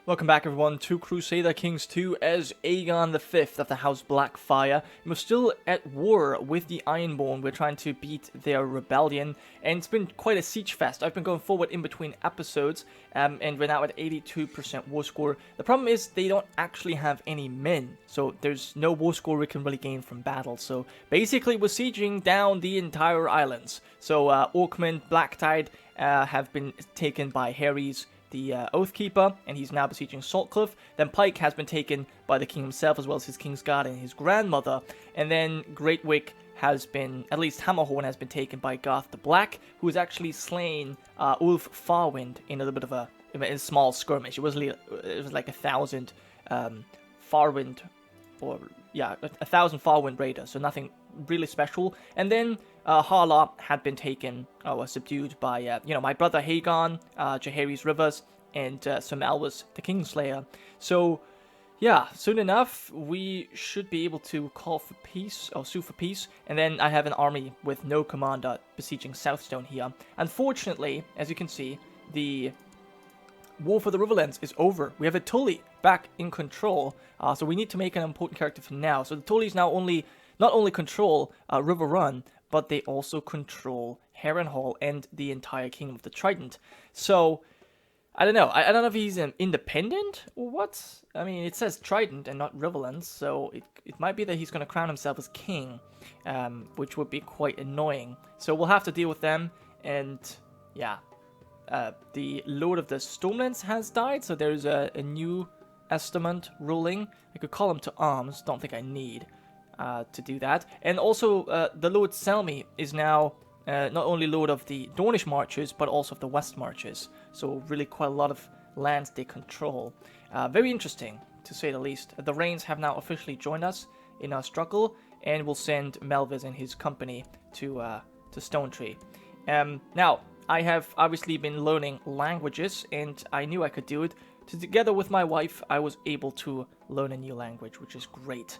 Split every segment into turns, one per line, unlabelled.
Welcome back everyone to Crusader Kings 2 as Aegon V of the House Blackfyre. We're still at war with the Ironborn. We're trying to beat their rebellion, and it's been quite a siege fest. I've been going forward in between episodes, and we're now at 82% war score. The problem is they don't actually have any men, so there's no war score we can really gain from battle. So basically we're sieging down the entire islands. So Orkman, Blacktide have been taken by Harry's the Oathkeeper, and he's now besieging Saltcliff. Then Pike has been taken by the king himself, as well as his king's guard and his grandmother. And then Great Wick has been, at least Hammerhorn has been taken by Garth the Black, who has actually slain Ulf Farwind in a little bit of a small skirmish. It was like 1,000 Farwind, or yeah, 1,000 Farwind raiders, so nothing really special. And then Harla had been taken, was subdued by, my brother Aegon, Jaehaerys Rivers, and Sir Malwas the Kingslayer. So, yeah, soon enough, we should be able to call for peace, or sue for peace. And then I have an army with no commander besieging Southstone here. Unfortunately, as you can see, the War for the Riverlands is over. We have a Tully back in control, so we need to make an important character for now. So the Tullys now not only control River Run, but they also control Harrenhal and the entire Kingdom of the Trident. So, I don't know. I don't know if he's independent or what. I mean, it says Trident and not Riverlands, so it might be that he's going to crown himself as king, which would be quite annoying. So we'll have to deal with them, and yeah. The Lord of the Stormlands has died, so there's a new estimate ruling. I could call him to arms, don't think I need to do that. And also, the Lord Selmy is now not only Lord of the Dornish Marches, but also of the West Marches. So really quite a lot of lands they control. Very interesting, to say the least. The Rains have now officially joined us in our struggle, and will send Melvis and his company to Stonetree. Now, I have obviously been learning languages, and I knew I could do it. Together with my wife, I was able to learn a new language, which is great.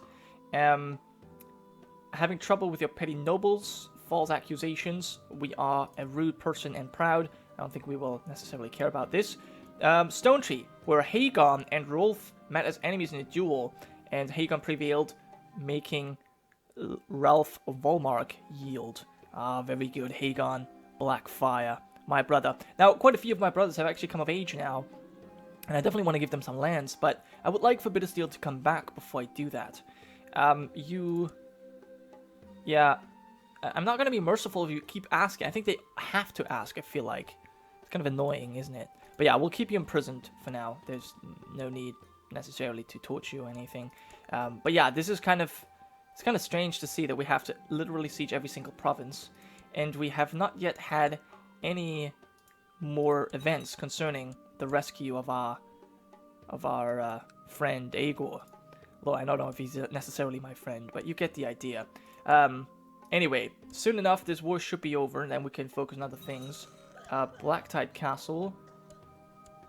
Having trouble with your petty nobles, false accusations. We are a rude person and proud. I don't think we will necessarily care about this. Stonetree, where Aegon and Rolf met as enemies in a duel, and Aegon prevailed, making Ralph Volmark yield. Very good, Aegon Blackfyre, my brother. Now, quite a few of my brothers have actually come of age now, and I definitely want to give them some lands, but I would like for Bittersteel to come back before I do that. Yeah, I'm not going to be merciful if you keep asking. I think they have to ask, I feel like. It's kind of annoying, isn't it? But yeah, we'll keep you imprisoned for now. There's no need necessarily to torture you or anything. But yeah, this is it's kind of strange to see that we have to literally siege every single province, and we have not yet had any more events concerning the rescue of our friend Aegon. Well, I don't know if he's necessarily my friend, but you get the idea. Anyway, soon enough, this war should be over, and then we can focus on other things. Blacktide Castle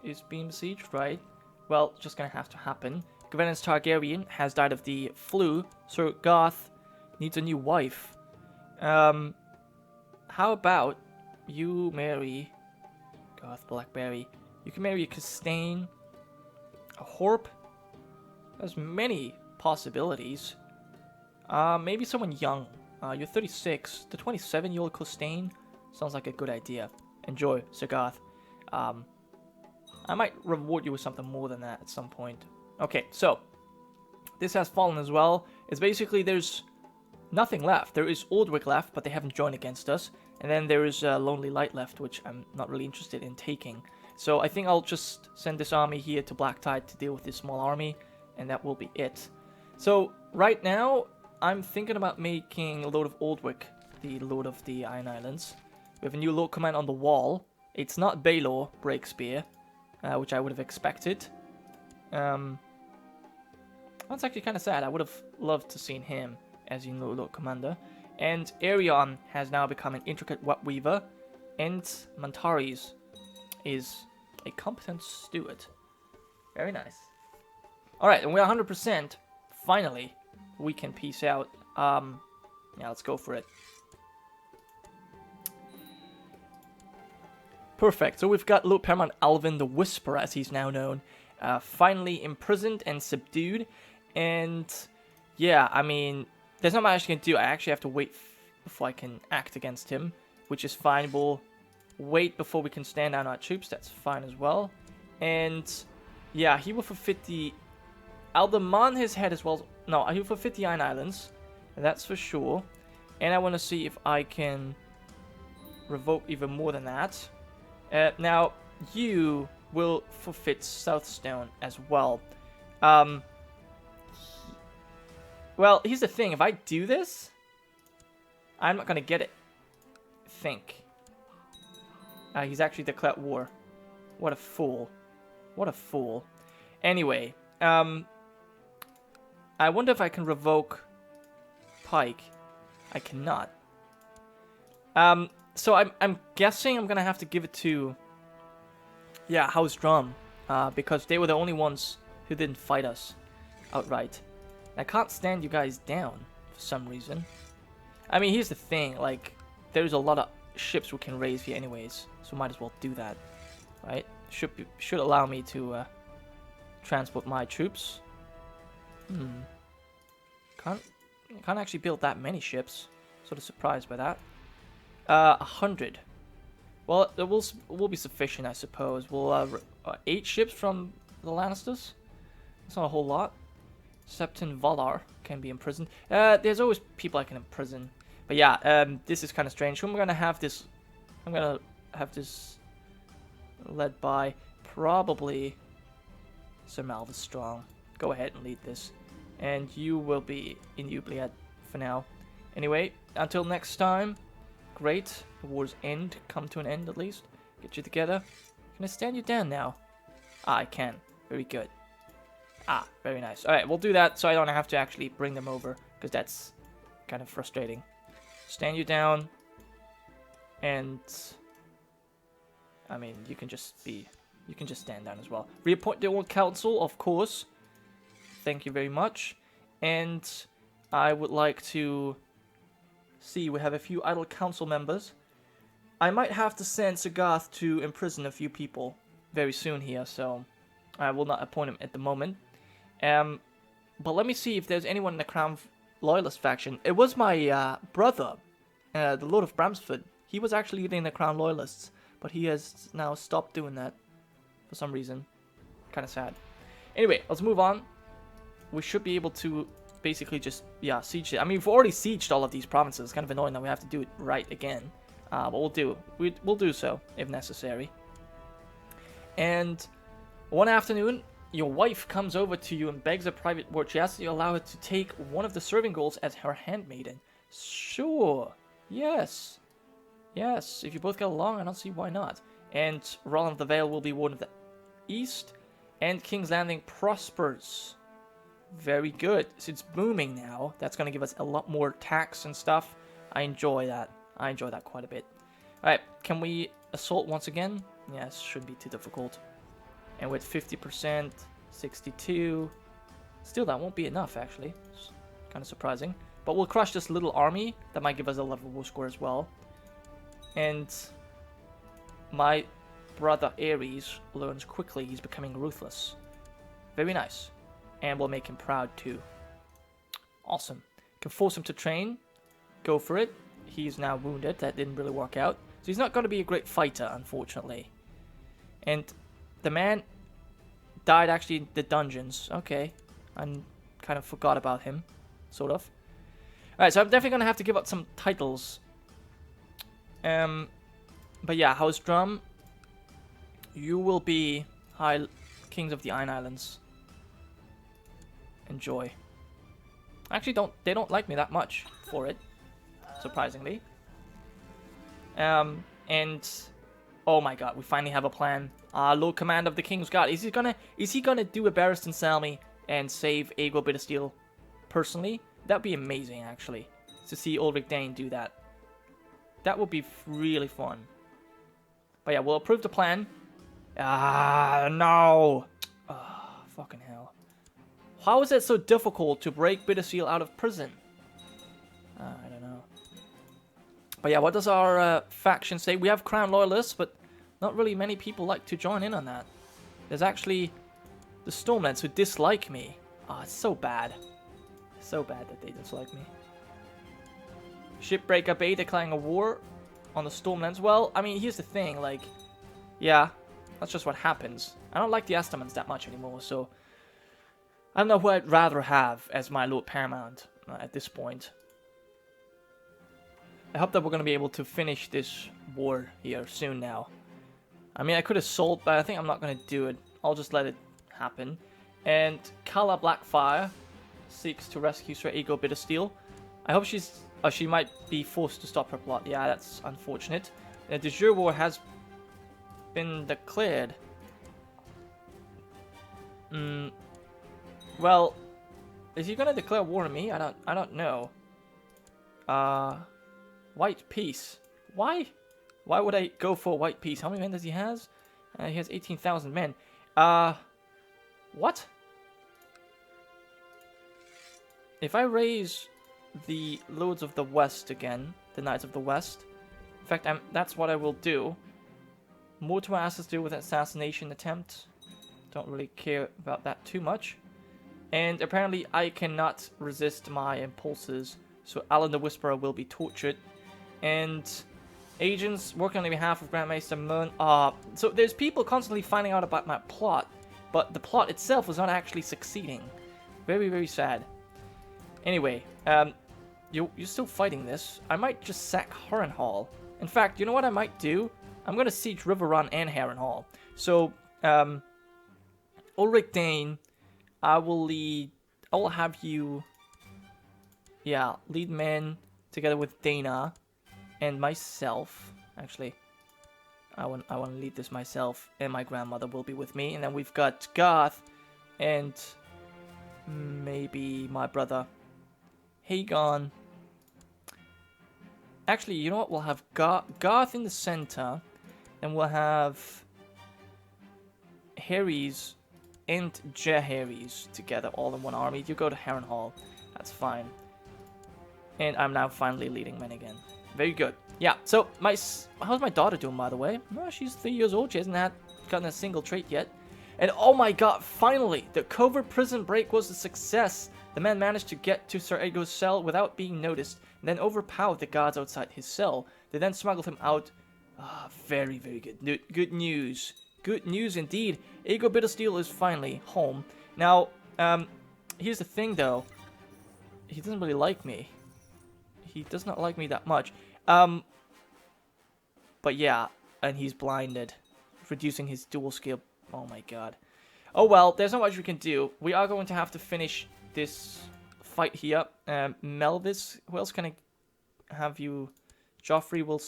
is being besieged, right? Well, just gonna have to happen. Gwyneth Targaryen has died of the flu, so Garth needs a new wife. How about you marry Garth Blackberry? You can marry a Castaigne, a Horp. There's many possibilities. Maybe someone young. You're 36. The 27-year-old Castaigne sounds like a good idea. Enjoy, Sir Garth. I might reward you with something more than that at some point. Okay, so this has fallen as well. It's basically there's nothing left. There is Aldrich left, but they haven't joined against us. And then there is Lonely Light left, which I'm not really interested in taking. So I think I'll just send this army here to Blacktide to deal with this small army, and that will be it. So right now, I'm thinking about making Lord of Aldrich the Lord of the Iron Islands. We have a new Lord Command on the wall. It's not Baelor Breakspear, which I would have expected. That's actually kind of sad. I would have loved to seen him as your Lord Commander. And Aegon has now become an intricate web weaver, and Mantares is a competent steward. Very nice. Alright, and we're 100%. Finally, we can peace out. Yeah, let's go for it. Perfect. So we've got Lord Paramount Alvin the Whisperer, as he's now known. finally imprisoned and subdued. And yeah, I mean, there's not much I can do. I actually have to wait before I can act against him, which is fine. We'll wait before we can stand down our troops. That's fine as well. And yeah, he will forfeit the... I'll demand his head as well. No, he will forfeit the Iron Islands. That's for sure. And I want to see if I can revoke even more than that. Now, you will forfeit Southstone as well. Well, here's the thing. If I do this, I'm not going to get it. Think. He's actually declared war. What a fool. What a fool. Anyway, I wonder if I can revoke Pike. I cannot. So I'm guessing I'm gonna have to give it to, yeah, House Drum, because they were the only ones who didn't fight us outright. I can't stand you guys down for some reason. I mean, here's the thing, like, there's a lot of ships we can raise here anyways, so might as well do that, right? Should allow me to transport my troops. Can't actually build that many ships. Sort of surprised by that. 100. Well, it will be sufficient, I suppose. We'll 8 ships from the Lannisters. That's not a whole lot. Septon Valar can be imprisoned. There's always people I can imprison. But yeah, this is kind of strange. I'm gonna have this led by probably Sir Malvis Strong. Go ahead and lead this. And you will be in Oubliette for now. Anyway, until next time, great. The war's end. Come to an end at least. Get you together. Can I stand you down now? Ah, I can. Very good. Ah, very nice. Alright, we'll do that so I don't have to actually bring them over, because that's kind of frustrating. Stand you down. And I mean, you can just stand down as well. Reappoint the old council, of course. Thank you very much. And I would like to see, we have a few idle council members. I might have to send Sagarth to imprison a few people very soon here, so I will not appoint him at the moment. But let me see if there's anyone in the Crown Loyalist faction. It was my brother, the Lord of Bramsford. He was actually leading the Crown Loyalists, but he has now stopped doing that for some reason. Kind of sad. Anyway, let's move on. We should be able to basically just, yeah, siege it. I mean, we've already sieged all of these provinces. It's kind of annoying that we have to do it right again. But we'll do so if necessary. And one afternoon, your wife comes over to you and begs a private word. She asks you to allow her to take one of the serving girls as her handmaiden. Sure. Yes. Yes. If you both get along, I don't see why not. And Roland of the Vale will be Warden of the East. And King's Landing prospers. Very good. So it's booming now. That's going to give us a lot more tax and stuff. I enjoy that. I enjoy that quite a bit. Alright, can we assault once again? Yes, shouldn't be too difficult. And with 50%, 62... Still, that won't be enough, actually. It's kind of surprising. But we'll crush this little army. That might give us a level war score as well. And my brother Ares learns quickly. He's becoming ruthless. Very nice. And we'll make him proud too. Awesome. Can force him to train. Go for it. He's now wounded. That didn't really work out. So he's not going to be a great fighter, unfortunately. And the man died actually in the dungeons. Okay. I kind of forgot about him. Sort of. Alright, so I'm definitely going to have to give up some titles. But yeah, House Drum. You will be High Kings of the Iron Islands. Enjoy. Actually, they don't like me that much for it, surprisingly. And oh my god, we finally have a plan. Lord Command of the King's Guard. Is he gonna do a Barristan Salmi and save Aegon Bittersteel personally? That'd be amazing, actually, to see Ulrich Dane do that. That would be really fun. But yeah, we'll approve the plan. No. Fucking hell. How is it so difficult to break Bittersteel out of prison? I don't know. But yeah, what does our faction say? We have Crown Loyalists, but not really many people like to join in on that. There's actually The Stormlands who dislike me. Ah, it's so bad. So bad that they dislike me. Shipbreaker Bay declaring a war on the Stormlands. Well, I mean, here's the thing, like, yeah, that's just what happens. I don't like the Astamans that much anymore, so I don't know who I'd rather have as my Lord Paramount at this point. I hope that we're going to be able to finish this war here soon now. I mean, I could assault, but I think I'm not going to do it. I'll just let it happen. And Kala Blackfyre seeks to rescue Sir Aegon Bittersteel. I hope she's... Oh, she might be forced to stop her plot. Yeah, that's unfortunate. The de jure war has been declared. Well, is he gonna declare war on me? I don't know. White peace. Why? Why would I go for white peace? How many men does he has? He has 18,000 men. What? If I raise the Lords of the West again, the Knights of the West, in fact, that's what I will do. More to my asses to do with an assassination attempt. Don't really care about that too much. And apparently I cannot resist my impulses, so Alan the Whisperer will be tortured. And agents working on the behalf of Grand Maester Mern. So there's people constantly finding out about my plot, but the plot itself was not actually succeeding. Very, very sad. Anyway, you're still fighting this. I might just sack Harrenhal. In fact, you know what I might do? I'm gonna siege Riverrun and Harrenhal. So, Ulrich Dane, I will have you, yeah, lead men together with Dana and myself. Actually, I want to lead this myself, and my grandmother will be with me. And then we've got Garth and maybe my brother Aegon. Actually, you know what? We'll have Garth in the center, and we'll have Harry's and Jaehaerys together all in one army. You go to Harrenhal. That's fine. And I'm now finally leading men again. Very good. Yeah, so how's my daughter doing, by the way? Well, she's 3 years old. She hasn't gotten a single trait yet. And oh my god, finally! The covert prison break was a success. The man managed to get to Sir Aegon's cell without being noticed, and then overpowered the guards outside his cell. They then smuggled him out. Very, very good. Good news. Good news indeed. Aegon Bittersteel is finally home. Now, here's the thing though. He doesn't really like me. He does not like me that much. But yeah, and he's blinded, reducing his dual skill. Oh my god. Oh well, there's not much we can do. We are going to have to finish this fight here. Melvis, who else can I have you? Joffrey will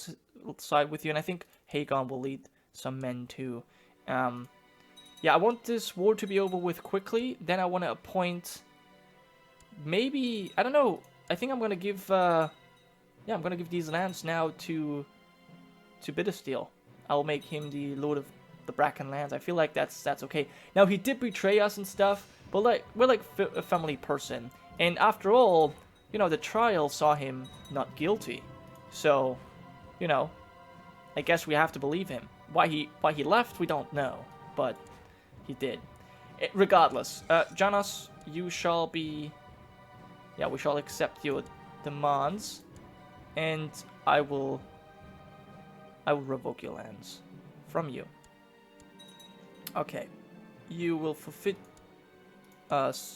side with you, and I think Aegon will lead some men too. Yeah, I want this war to be over with quickly. Then I want to appoint, maybe, I don't know. I think I'm gonna give, yeah, I'm gonna give these lands now to Bittersteel. I'll make him the Lord of the Bracken lands. I feel like that's okay. Now he did betray us and stuff, but we're like a family person, and after all, you know, the trial saw him not guilty. So, you know, I guess we have to believe him. Why he left, we don't know, but he did. Regardless, Janos, you shall be. Yeah, we shall accept your demands, and I will revoke your lands from you. Okay, you will forfeit.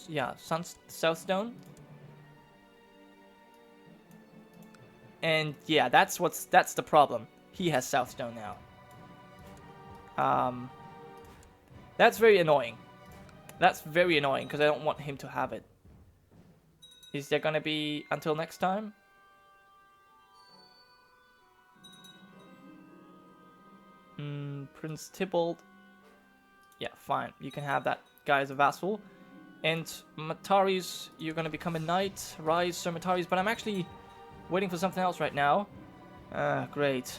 Yeah, Southstone. And yeah, that's the problem. He has Southstone now. That's very annoying. That's very annoying because I don't want him to have it. Is there gonna be until next time? Prince Tybalt. Yeah, fine. You can have that guy as a vassal. And Mataris, you're gonna become a knight. Rise, Sir Mataris. But I'm actually waiting for something else right now. Great.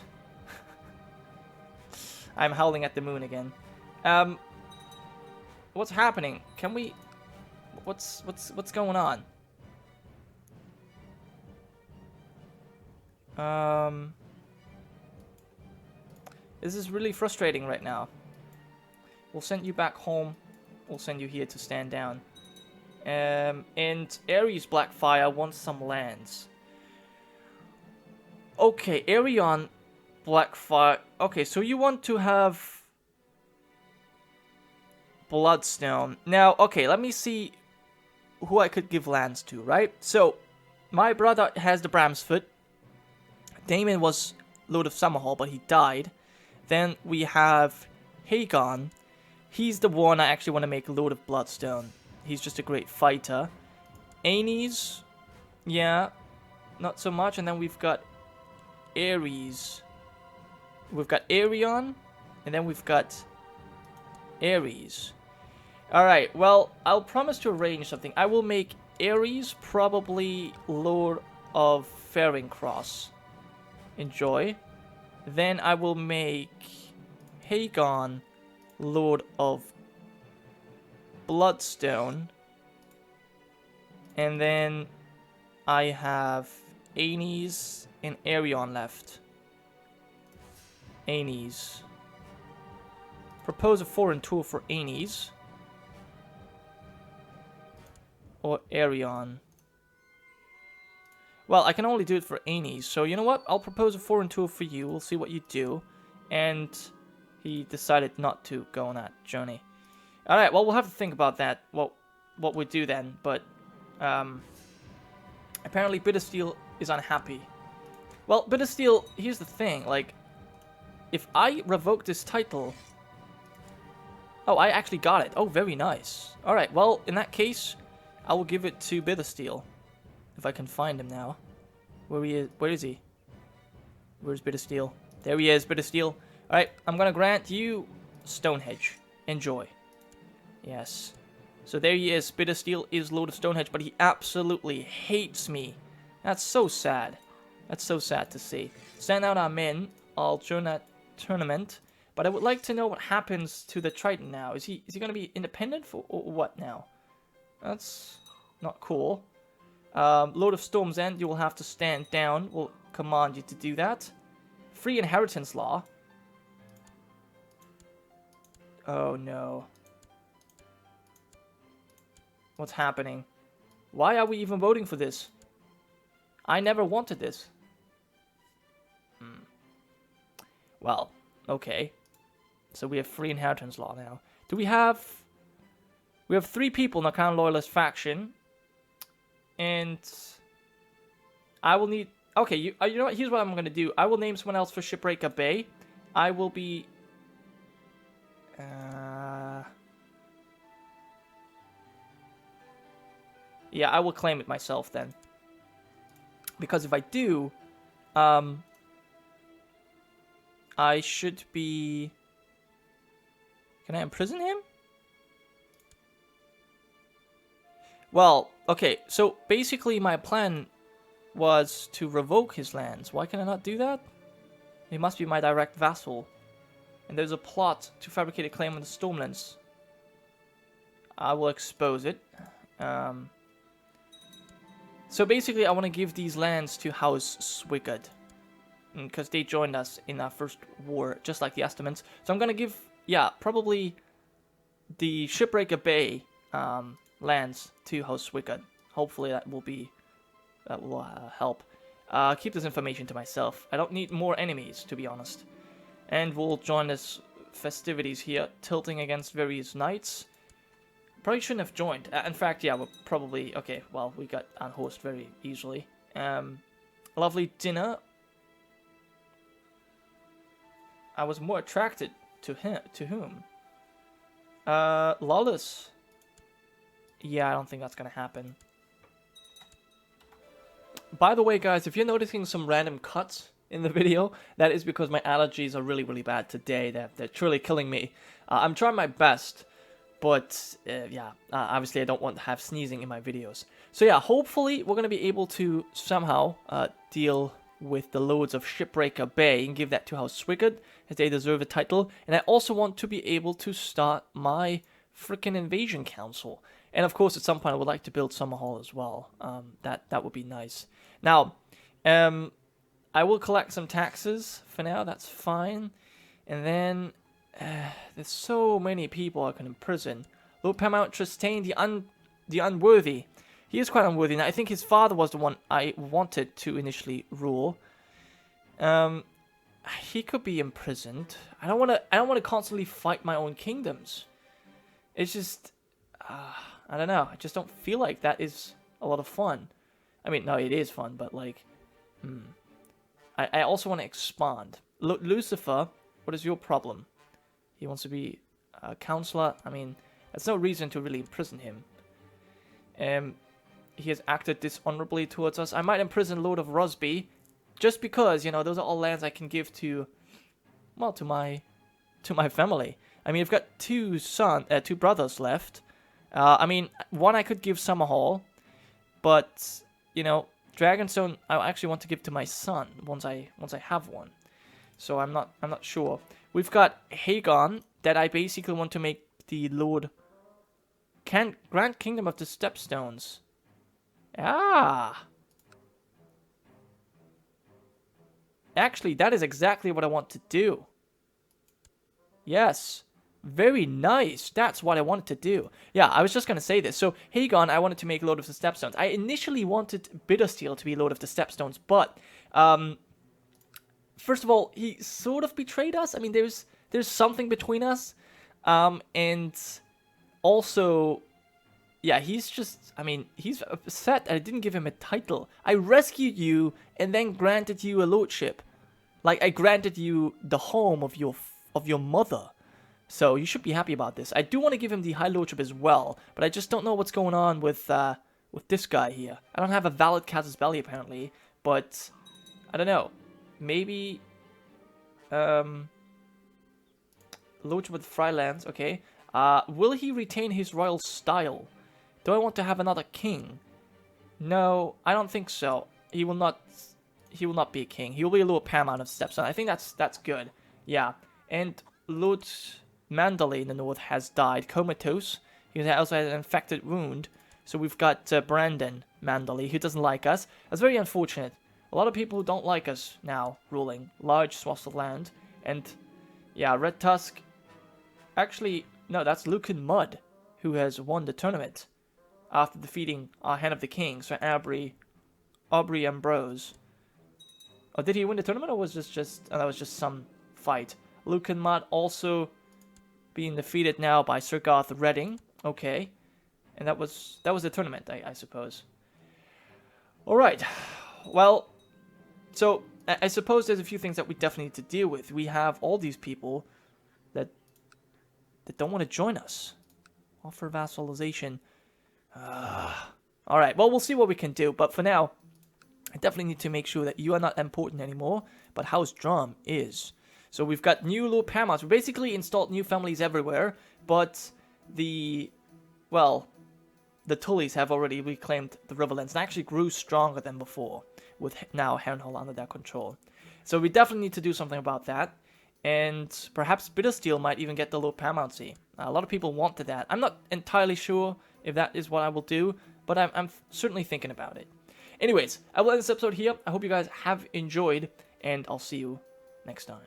I'm howling at the moon again. What's happening? Can we? What's going on? This is really frustrating right now. We'll send you back home We'll send you here to stand down. And Ares Blackfyre wants some lands. Okay, Aegon Blackfyre. Okay, so you want to have Bloodstone. Now, okay, let me see who I could give lands to, right? So, my brother has the Bramsfoot. Damon was Lord of Summerhall, but he died. Then we have Aegon. He's the one I actually want to make Lord of Bloodstone. He's just a great fighter. Aenys, yeah, not so much. And then we've got Ares. We've got Aegon, and then we've got Ares. Alright, well, I'll promise to arrange something. I will make Ares probably Lord of Faring Cross. Enjoy. Then I will make Aegon Lord of Bloodstone. And then I have Aenys and Aegon left. Aenys. Propose a foreign tour for Aenys. Or Aegon. Well, I can only do it for Aenys, so you know what? I'll propose a foreign tour for you. We'll see what you do. And he decided not to go on that journey. Alright, well, we'll have to think about that, what we do then. But, apparently Bittersteel is unhappy. Well, Bittersteel, here's the thing, like, if I revoke this title... Oh, I actually got it. Oh, very nice. Alright, well, in that case, I will give it to Bittersteel. If I can find him now. Where is he? Where's Bittersteel? There he is, Bittersteel. Alright, I'm gonna grant you Stonehenge. Enjoy. Yes. So there he is. Bittersteel is Lord of Stonehenge, but he absolutely hates me. That's so sad. That's so sad to see. Send out our men. I'll join that tournament. But I would like to know what happens to the Triton now. Is he gonna be independent for or what now? That's not cool. Lord of Storm's End, you will have to stand down. We'll command you to do that. Free inheritance law. Oh no. What's happening? Why are we even voting for this? I never wanted this. Well, okay. So we have free inheritance law now. Do we have... We have 3 people in the Crown Loyalist faction. And... I will need... Okay, you know what? Here's what I'm going to do. I will name someone else for Shipbreaker Bay. I will be... Yeah, I will claim it myself then. Because if I do... I should be... Can I imprison him? Well, okay, so basically my plan was to revoke his lands. Why can I not do that? He must be my direct vassal. And there's a plot to fabricate a claim on the Stormlands. I will expose it. So basically I want to give these lands to House Swigard. Because they joined us in our first war, just like the Estaments. So I'm going to give, yeah, probably the Shipbreaker Bay lands to House Swigard. Hopefully that will help. Keep this information to myself. I don't need more enemies, to be honest. And we'll join this festivities here, tilting against various knights. Probably shouldn't have joined. In fact, yeah, we're probably... Okay, well, we got unhorsed very easily. Lovely dinner. I was more attracted to him. To whom? Lawless. Yeah, I don't think that's gonna happen. By the way, guys, if you're noticing some random cuts in the video, that is because my allergies are really, really bad today. They're truly killing me. I'm trying my best, but yeah, obviously I don't want to have sneezing in my videos. So yeah, hopefully we're gonna be able to somehow deal with the Lords of Shipbreaker Bay and give that to House Swigard, as they deserve a title. And I also want to be able to start my freaking invasion council. And of course, at some point, I would like to build Summerhall as well. That would be nice. Now, I will collect some taxes for now. That's fine. And then there's so many people I can imprison. Lord Paramount Trystane, the unworthy. He is quite unworthy. Now, I think his father was the one I wanted to initially rule. He could be imprisoned. I don't want to constantly fight my own kingdoms. It's just, I don't know. I just don't feel like that is a lot of fun. I mean, no, it is fun, but like, I also want to expand. Lucifer, what is your problem? He wants to be a counselor. I mean, that's no reason to really imprison him. He has acted dishonorably towards us. I might imprison Lord of Rosby, just because, you know, those are all lands I can give to, well, to my family. I mean, I've got two brothers left. I mean, one I could give Summerhall, but, you know, Dragonstone I actually want to give to my son once I have one. So I'm not sure. We've got Aegon that I basically want to make the Lord Grand Kingdom of the Stepstones. Ah. Actually, that is exactly what I want to do. Yes. Very nice. That's what I wanted to do. Yeah, I was just going to say this. So, Aegon, I wanted to make Lord of the Stepstones. I initially wanted Bittersteel to be Lord of the Stepstones, but, first of all, he sort of betrayed us. I mean, there's something between us. And also, yeah, he's just, I mean, he's upset I didn't give him a title. I rescued you and then granted you a lordship. Like, I granted you the home of your mother. So you should be happy about this. I do want to give him the High Lordship as well, but I just don't know what's going on with this guy here. I don't have a valid casus belli apparently, but I don't know. Maybe Lordship with Frylands, okay. Will he retain his royal style? Do I want to have another king? No, I don't think so. He will not be a king. He will be a Lord Paramount of Stepstone. I think that's good. Yeah. And Lord Mandalay in the north has died comatose. He also has an infected wound. So we've got Brandon Mandalay, who doesn't like us. That's very unfortunate. A lot of people don't like us now ruling large swaths of land. And yeah, Red Tusk. Actually, no, that's Lucan Mudd, who has won the tournament after defeating our Hand of the King, so Aubrey Ambrose. Oh, did he win the tournament, or was this just that was just some fight? Lucan Mudd also being defeated now by Sir Garth Redding. Okay. And that was the tournament, I suppose. Alright. Well, so I suppose there's a few things that we definitely need to deal with. We have all these people that don't want to join us. Offer vassalization. Alright, well, we'll see what we can do. But for now, I definitely need to make sure that you are not important anymore, but House Drum is. So we've got new Lord Paramounts. We basically installed new families everywhere, but the Tullys have already reclaimed the Riverlands and actually grew stronger than before, with now Harrenhal under their control. So we definitely need to do something about that, and perhaps Bittersteel might even get the Lord Paramountcy. A lot of people wanted that. I'm not entirely sure if that is what I will do, but I'm certainly thinking about it. Anyways, I will end this episode here. I hope you guys have enjoyed, and I'll see you next time.